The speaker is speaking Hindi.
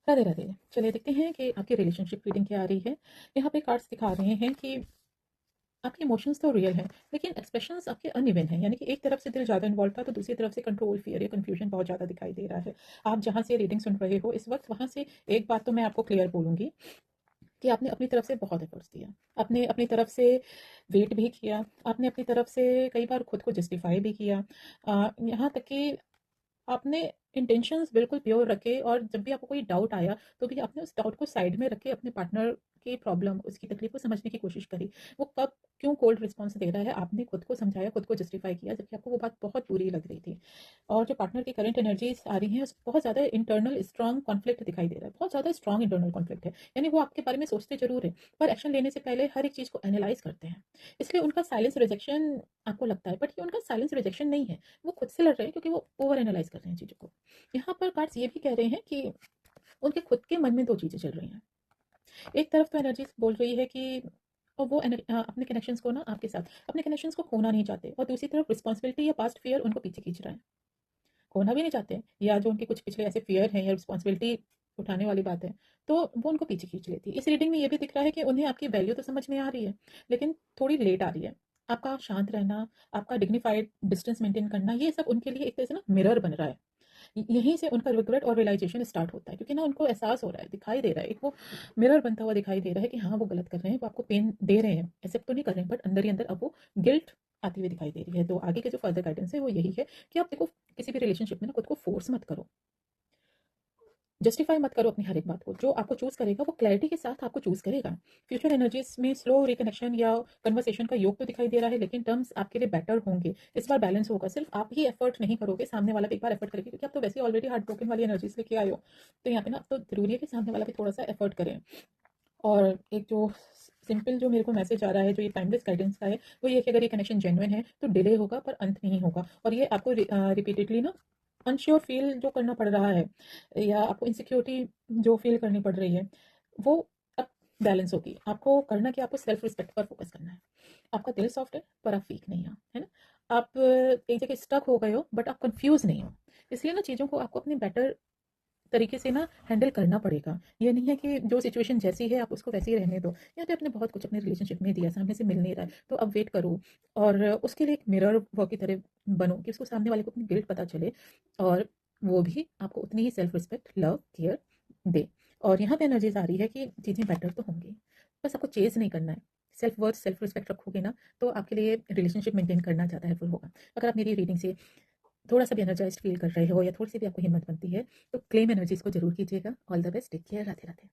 राधे राधे। चलिए देखते हैं कि आपकी रिलेशनशिप रीडिंग क्या आ रही है। यहाँ पे कार्ड्स दिखा रहे हैं कि आपके इमोशंस तो रियल हैं, लेकिन एक्सप्रेशंस आपके अनइवन हैं। यानी कि एक तरफ से दिल ज़्यादा इन्वॉल्व था, तो दूसरी तरफ से कंट्रोल, फियर या कन्फ्यूजन बहुत ज़्यादा दिखाई दे रहा है। आप जहाँ से रीडिंग सुन रहे हो इस वक्त, वहाँ से एक बात तो मैं आपको क्लियर बोलूँगी कि आपने अपनी तरफ से बहुत एफर्ट्स दिया। आपने अपनी तरफ से वेट भी किया, आपने अपनी तरफ से कई बार खुद को जस्टिफाई भी किया। यहाँ तक कि आपने इंटेंशंस बिल्कुल प्योर रखे, और जब भी आपको कोई डाउट आया तो भी आपने उस डाउट को साइड में रख के अपने पार्टनर की प्रॉब्लम, उसकी तकलीफ को समझने की कोशिश करी। वो कब क्यों कोल्ड रिस्पॉन्स दे रहा है, आपने खुद को समझाया, खुद को जस्टिफाई किया, जबकि आपको वो बात बहुत बुरी लग रही थी। और जो पार्टनर की करंट एनर्जीज आ रही हैं, उस बहुत ज़्यादा इंटरनल स्ट्रॉन्ग कॉन्फ्लिक्ट दिखाई दे रहा है। बहुत ज़्यादा स्ट्रॉन्ग इंटरनल कॉन्फ्लिक्ट है। यानी वो आपके बारे में सोचते जरूर है, पर एक्शन लेने से पहले हर एक चीज़ को एनालाइज करते हैं। इसलिए उनका साइलेंस रिजेक्शन आपको लगता है, बट ये उनका साइलेंस रिजेक्शन नहीं है। वो खुद से लड़ रहे हैं, क्योंकि वो ओवर एनालाइज कर रहे हैं चीज़ों को। यहाँ पर कार्ड्स ये भी कह रहे हैं कि उनके खुद के मन में दो चीज़ें चल रही हैं। एक तरफ तो एनर्जी बोल रही है कि और वो अपने कनेक्शंस को ना, आपके साथ अपने कनेक्शंस को खोना नहीं चाहते, और दूसरी तरफ रिस्पॉन्सिबिलिटी या पास्ट फियर उनको पीछे खींच रहा है। खोना भी नहीं चाहते, या जो उनके कुछ पिछले ऐसे फियर हैं या रिस्पॉन्सिबिलिटी उठाने वाली बात है, तो वो उनको पीछे खींच लेती है। इस रीडिंग में ये भी दिख रहा है कि उन्हें आपकी वैल्यू तो समझ में आ रही है, लेकिन थोड़ी लेट आ रही है। आपका शांत रहना, आपका डिग्निफाइड डिस्टेंस मेंटेन करना, ये सब उनके लिए एक तरह से ना मिरर बन रहा है। यहीं से उनका रिग्रेट और रियलाइजेशन स्टार्ट होता है, क्योंकि ना उनको एहसास हो रहा है, दिखाई दे रहा है, एक वो मिरर बनता हुआ दिखाई दे रहा है कि हाँ, वो गलत कर रहे हैं, वो आपको पेन दे रहे हैं, एक्सेप्ट तो नहीं कर रहे हैं, बट अंदर ही अंदर अब वो गिल्ट आती हुई दिखाई दे रही है। तो आगे के जो फर्दर गाइडेंस है वो यही है कि आप देखो, किसी भी रिलेशनशिप में ना खुद को फोर्स मत करो, जस्टिफाई मत करो अपनी हर एक बात को। जो आपको चूज करेगा वो क्लैरिटी के साथ आपको चूज करेगा। फ्यूचर एनर्जीज में स्लो रिकनेक्शन या कन्वर्सेशन का योग तो दिखाई दे रहा है, लेकिन टर्म्स आपके लिए बेटर होंगे। इस बार बैलेंस होगा, सिर्फ आप ही एफर्ट नहीं करोगे, सामने वाला भी एक बार एफर्ट करेगी, क्योंकि आप तो वैसे ऑलरेडी हार्ट ब्रोकन वाली एनर्जीज लेके आए हो। तो यहाँ पे ना तो जरूरी है कि सामने वाला भी थोड़ा सा एफर्ट करें। और एक जो सिंपल जो मेरे को मैसेज आ रहा है, जो ये टाइमलेस गाइडेंस का है, वो ये कि अगर ये कनेक्शन जेन्युइन है तो डिले होगा पर अंत नहीं होगा। और ये आपको रिपीटेडली ना अनश्योर फील जो करना पड़ रहा है, या आपको इनसिक्योरिटी जो फील करनी पड़ रही है, वो अब बैलेंस होगी। आपको करना कि आपको सेल्फ रिस्पेक्ट पर फोकस करना है। आपका दिल सॉफ्ट है, पर आप वीक नहीं हो, है ना। आप एक जगह स्टक हो गए हो, बट आप कंफ्यूज नहीं हो। इसलिए ना चीज़ों को आपको अपने बेटर तरीके से ना हैंडल करना पड़ेगा। ये नहीं है कि जो सिचुएशन जैसी है आप उसको वैसे ही रहने दो। यहाँ पे आपने बहुत कुछ अपने रिलेशनशिप में दिया, सामने से मिल नहीं रहा है, तो अब वेट करो। और उसके लिए एक मिरर वर्क की तरह बनो, कि उसको सामने वाले को अपनी गिल्ट पता चले, और वो भी आपको उतनी ही सेल्फ रिस्पेक्ट, लव, केयर दे। और यहाँ पे एनर्जीज आ रही है कि चीज़ें बेटर तो होंगी, बस आपको चेज नहीं करना है। सेल्फ वर्थ, सेल्फ रिस्पेक्ट रखोगे ना, तो आपके लिए रिलेशनशिप मेंटेन करना ज़्यादा हेल्पफुल होगा। अगर आप मेरी रीडिंग से थोड़ा सा भी एनर्जाइज्ड फील कर रहे हो, या थोड़ी सी भी आपको हिम्मत बनती है, तो क्लेम एनर्जीज को जरूर कीजिएगा। All the best, take care, Radhe Radhe.